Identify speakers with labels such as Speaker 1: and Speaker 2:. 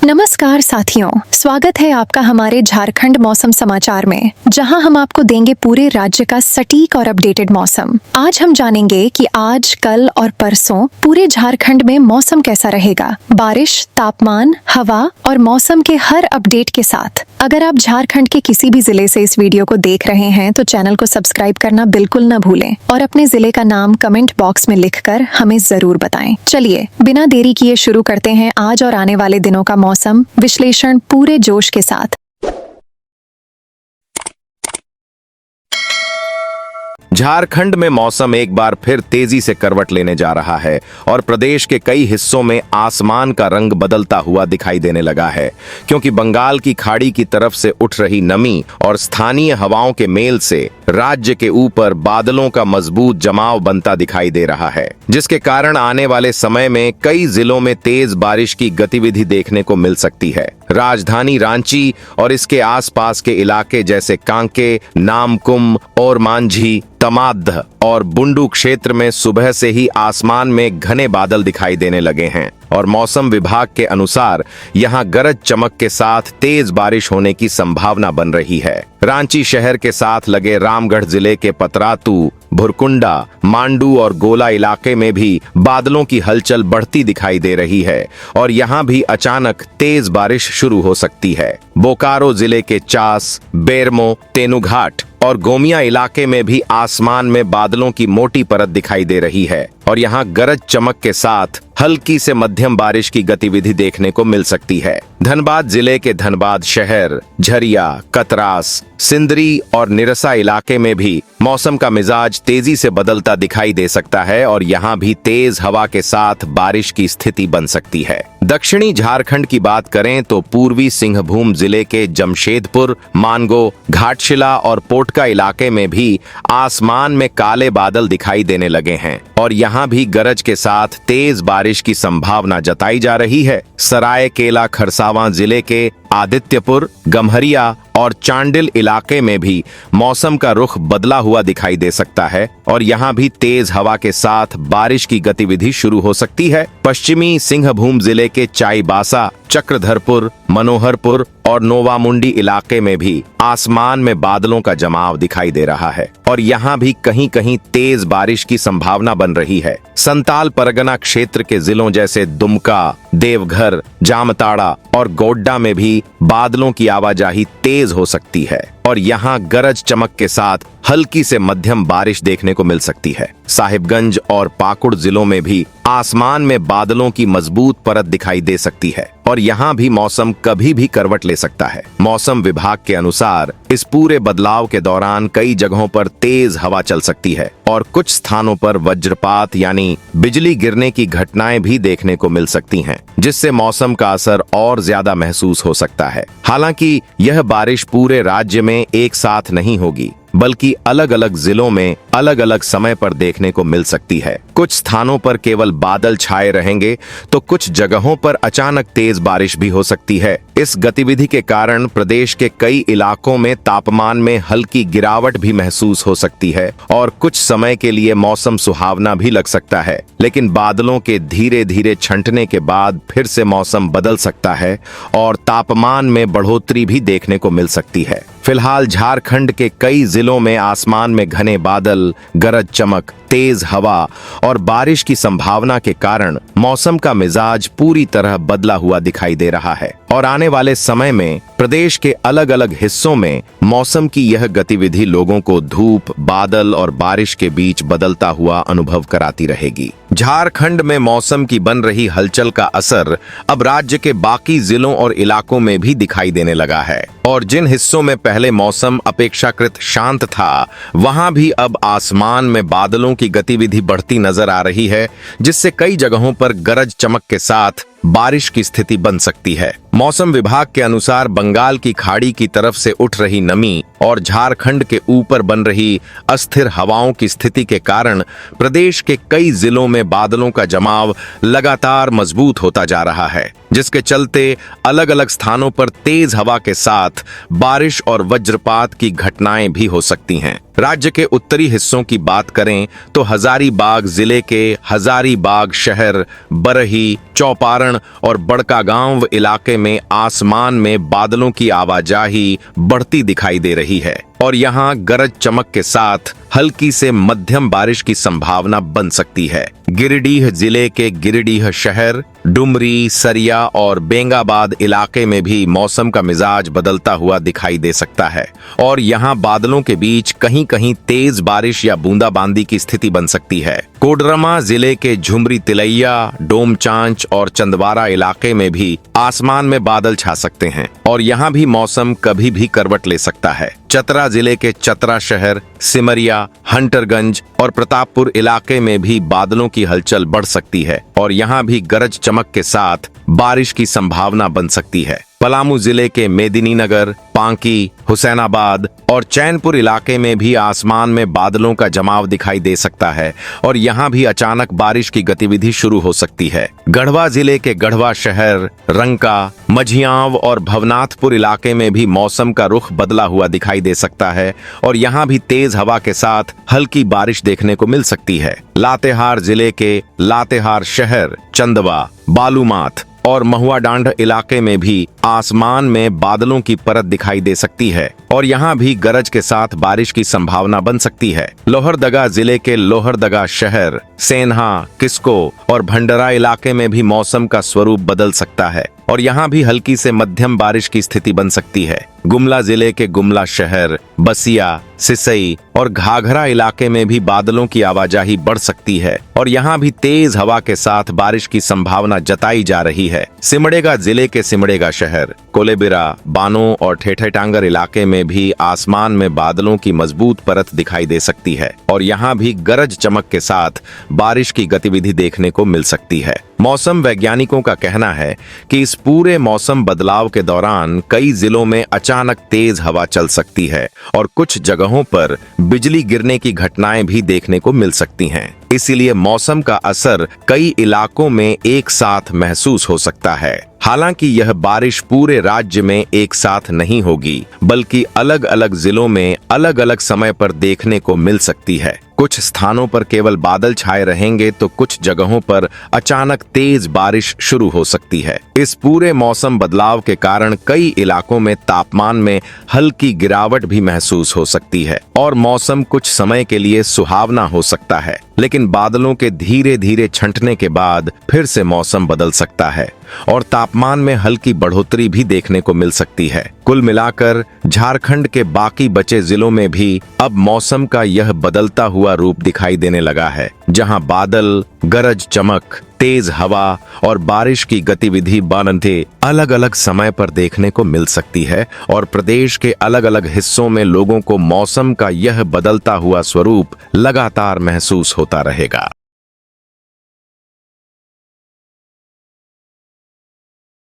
Speaker 1: नमस्कार साथियों, स्वागत है आपका हमारे झारखंड मौसम समाचार में, जहां हम आपको देंगे पूरे राज्य का सटीक और अपडेटेड मौसम। आज हम जानेंगे कि आज, कल और परसों पूरे झारखंड में मौसम कैसा रहेगा। बारिश, तापमान, हवा और मौसम के हर अपडेट के साथ। अगर आप झारखंड के किसी भी जिले से इस वीडियो को देख रहे हैं तो चैनल को सब्सक्राइब करना बिल्कुल न भूलें और अपने जिले का नाम कमेंट बॉक्स में लिखकर हमें जरूर बताएं। चलिए बिना देरी किए शुरू करते हैं आज और आने वाले दिनों का मौसम विश्लेषण पूरे जोश के साथ।
Speaker 2: झारखंड में मौसम एक बार फिर तेजी से करवट लेने जा रहा है और प्रदेश के कई हिस्सों में आसमान का रंग बदलता हुआ दिखाई देने लगा है, क्योंकि बंगाल की खाड़ी की तरफ से उठ रही नमी और स्थानीय हवाओं के मेल से राज्य के ऊपर बादलों का मजबूत जमाव बनता दिखाई दे रहा है, जिसके कारण आने वाले समय में कई जिलों में तेज बारिश की गतिविधि देखने को मिल सकती है। राजधानी रांची और इसके आसपास के इलाके जैसे कांके, नामकुम और मांझी, तमाद और बुंडू क्षेत्र में सुबह से ही आसमान में घने बादल दिखाई देने लगे हैं और मौसम विभाग के अनुसार यहां गरज चमक के साथ तेज बारिश होने की संभावना बन रही है। रांची शहर के साथ लगे रामगढ़ जिले के पतरातू, भुरकुंडा, मांडू और गोला इलाके में भी बादलों की हलचल बढ़ती दिखाई दे रही है और यहां भी अचानक तेज बारिश शुरू हो सकती है। बोकारो जिले के चास, बेरमो, तेनुघाट और गोमिया इलाके में भी आसमान में बादलों की मोटी परत दिखाई दे रही है और यहां गरज चमक के साथ हल्की से मध्यम बारिश की गतिविधि देखने को मिल सकती है। धनबाद जिले के धनबाद शहर, झरिया, कतरास, सिंदरी और निरसा इलाके में भी मौसम का मिजाज तेजी से बदलता दिखाई दे सकता है और यहां भी तेज हवा के साथ बारिश की स्थिति बन सकती है। दक्षिणी झारखंड की बात करें तो पूर्वी सिंहभूम जिले के जमशेदपुर, मानगो, घाटशिला और पोटका इलाके में भी आसमान में काले बादल दिखाई देने लगे हैं और यहां भी गरज के साथ तेज बारिश की संभावना जताई जा रही है। सरायकेला खरसावां जिले के आदित्यपुर, गम्हरिया और चांडिल इलाके में भी मौसम का रुख बदला हुआ दिखाई दे सकता है और यहां भी तेज हवा के साथ बारिश की गतिविधि शुरू हो सकती है। पश्चिमी सिंहभूम जिले के चाईबासा, चक्रधरपुर, मनोहरपुर और नोवामुंडी इलाके में भी आसमान में बादलों का जमाव दिखाई दे रहा है और यहां भी कहीं कहीं तेज बारिश की संभावना बन रही है। संताल परगना क्षेत्र के जिलों जैसे दुमका, देवघर, जामताड़ा और गोड्डा में भी बादलों की आवाजाही तेज हो सकती है और यहां गरज चमक के साथ हल्की से मध्यम बारिश देखने को मिल सकती है। साहिबगंज और पाकुड़ जिलों में भी आसमान में बादलों की मजबूत परत दिखाई दे सकती है और यहां भी मौसम कभी भी करवट ले सकता है। मौसम विभाग के अनुसार इस पूरे बदलाव के दौरान कई जगहों पर तेज हवा चल सकती है और कुछ स्थानों पर वज्रपात यानी बिजली गिरने की घटनाएं भी देखने को मिल सकती हैं, जिससे मौसम का असर और ज्यादा महसूस हो सकता है। हालांकि यह बारिश पूरे राज्य में एक साथ नहीं होगी, बल्कि अलग अलग जिलों में अलग अलग समय पर देखने को मिल सकती है। कुछ स्थानों पर केवल बादल छाए रहेंगे तो कुछ जगहों पर अचानक तेज बारिश भी हो सकती है। इस गतिविधि के कारण प्रदेश के कई इलाकों में तापमान में हल्की गिरावट भी महसूस हो सकती है और कुछ समय के लिए मौसम सुहावना भी लग सकता है, लेकिन बादलों के धीरे धीरे छंटने के बाद फिर से मौसम बदल सकता है और तापमान में बढ़ोतरी भी देखने को मिल सकती है। फिलहाल झारखंड के कई जिलों में आसमान में घने बादल, गरज चमक, तेज हवा और बारिश की संभावना के कारण मौसम का मिजाज पूरी तरह बदला हुआ दिखाई दे रहा है और आने वाले समय में प्रदेश के अलग अलग हिस्सों में मौसम की यह गतिविधि लोगों को धूप, बादल और बारिश के बीच बदलता हुआ अनुभव कराती रहेगी। झारखंड में मौसम की बन रही हलचल का असर अब राज्य के बाकी जिलों और इलाकों में भी दिखाई देने लगा है और जिन हिस्सों में पहले मौसम अपेक्षाकृत शांत था, वहां भी अब आसमान में बादलों की गतिविधि बढ़ती नजर आ रही है, जिससे कई जगहों पर गरज चमक के साथ बारिश की स्थिति बन सकती है। मौसम विभाग के अनुसार बंगाल की खाड़ी की तरफ से उठ रही नमी और झारखंड के ऊपर बन रही अस्थिर हवाओं की स्थिति के कारण प्रदेश के कई जिलों में बादलों का जमाव लगातार मजबूत होता जा रहा है, जिसके चलते अलग अलग स्थानों पर तेज हवा के साथ बारिश और वज्रपात की घटनाएं भी हो सकती हैं। राज्य के उत्तरी हिस्सों की बात करें तो हजारीबाग जिले के हजारीबाग शहर, बरही, चौपारण और बड़कागांव इलाके में आसमान में बादलों की आवाजाही बढ़ती दिखाई दे रही है और यहां गरज चमक के साथ हल्की से मध्यम बारिश की संभावना बन सकती है। गिरिडीह जिले के गिरिडीह शहर, डुमरी, सरिया और बेंगाबाद इलाके में भी मौसम का मिजाज बदलता हुआ दिखाई दे सकता है और यहां बादलों के बीच कहीं कहीं तेज बारिश या बूंदाबांदी की स्थिति बन सकती है। कोडरमा जिले के झुमरी तिलैया, डोमचांच और चंदवारा इलाके में भी आसमान में बादल छा सकते हैं और यहाँ भी मौसम कभी भी करवट ले सकता है। चतरा जिले के चतरा शहर, सिमरिया, हंटरगंज और प्रतापपुर इलाके में भी बादलों की हलचल बढ़ सकती है और यहाँ भी गरज चमक के साथ बारिश की संभावना बन सकती है। पलामू जिले के मेदिनीनगर, पांकी, हुसैनाबाद और चैनपुर इलाके में भी आसमान में बादलों का जमाव दिखाई दे सकता है और यहाँ भी अचानक बारिश की गतिविधि शुरू हो सकती है। गढ़वा जिले के गढ़वा शहर, रंका, मझियांव और भवनाथपुर इलाके में भी मौसम का रुख बदला हुआ दिखाई दे सकता है और यहाँ भी तेज हवा के साथ हल्की बारिश देखने को मिल सकती है। लातेहार जिले के लातेहार शहर, चंदवा, बालूमाथ और महुआडांड इलाके में भी आसमान में बादलों की परत दिखाई दे सकती है और यहाँ भी गरज के साथ बारिश की संभावना बन सकती है। लोहरदगा जिले के लोहरदगा शहर, सेन्हा, किस्को और भंडरा इलाके में भी मौसम का स्वरूप बदल सकता है और यहाँ भी हल्की से मध्यम बारिश की स्थिति बन सकती है। गुमला जिले के गुमला शहर, बसिया, सिसई और घाघरा इलाके में भी बादलों की आवाजाही बढ़ सकती है और यहाँ भी तेज हवा के साथ बारिश की संभावना जताई जा रही है। सिमडेगा जिले के सिमडेगा शहर, कोलेबिरा, बानो और ठेठेटांगर इलाके में भी आसमान में बादलों की मजबूत परत दिखाई दे सकती है और यहाँ भी गरज चमक के साथ बारिश की गतिविधि देखने को मिल सकती है। मौसम वैज्ञानिकों का कहना है कि इस पूरे मौसम बदलाव के दौरान कई जिलों में अचानक तेज हवा चल सकती है और कुछ जगहों पर बिजली गिरने की घटनाएं भी देखने को मिल सकती हैं। इसीलिए मौसम का असर कई इलाकों में एक साथ महसूस हो सकता है। हालांकि यह बारिश पूरे राज्य में एक साथ नहीं होगी, बल्कि अलग अलग जिलों में अलग अलग समय पर देखने को मिल सकती है। कुछ स्थानों पर केवल बादल छाए रहेंगे तो कुछ जगहों पर अचानक तेज बारिश शुरू हो सकती है। इस पूरे मौसम बदलाव के कारण कई इलाकों में तापमान में हल्की गिरावट भी महसूस हो सकती है और मौसम कुछ समय के लिए सुहावना हो सकता है, लेकिन बादलों के धीरे धीरे छंटने के बाद फिर से मौसम बदल सकता है और तापमान में हल्की बढ़ोतरी भी देखने को मिल सकती है। कुल मिलाकर झारखंड के बाकी बचे जिलों में भी अब मौसम का यह बदलता हुआ रूप दिखाई देने लगा है, जहां बादल, गरज चमक, तेज हवा और बारिश की गतिविधि बानते अलग अलग समय पर देखने को मिल सकती है और प्रदेश के अलग अलग हिस्सों में लोगों को मौसम का यह बदलता हुआ स्वरूप लगातार महसूस होता रहेगा।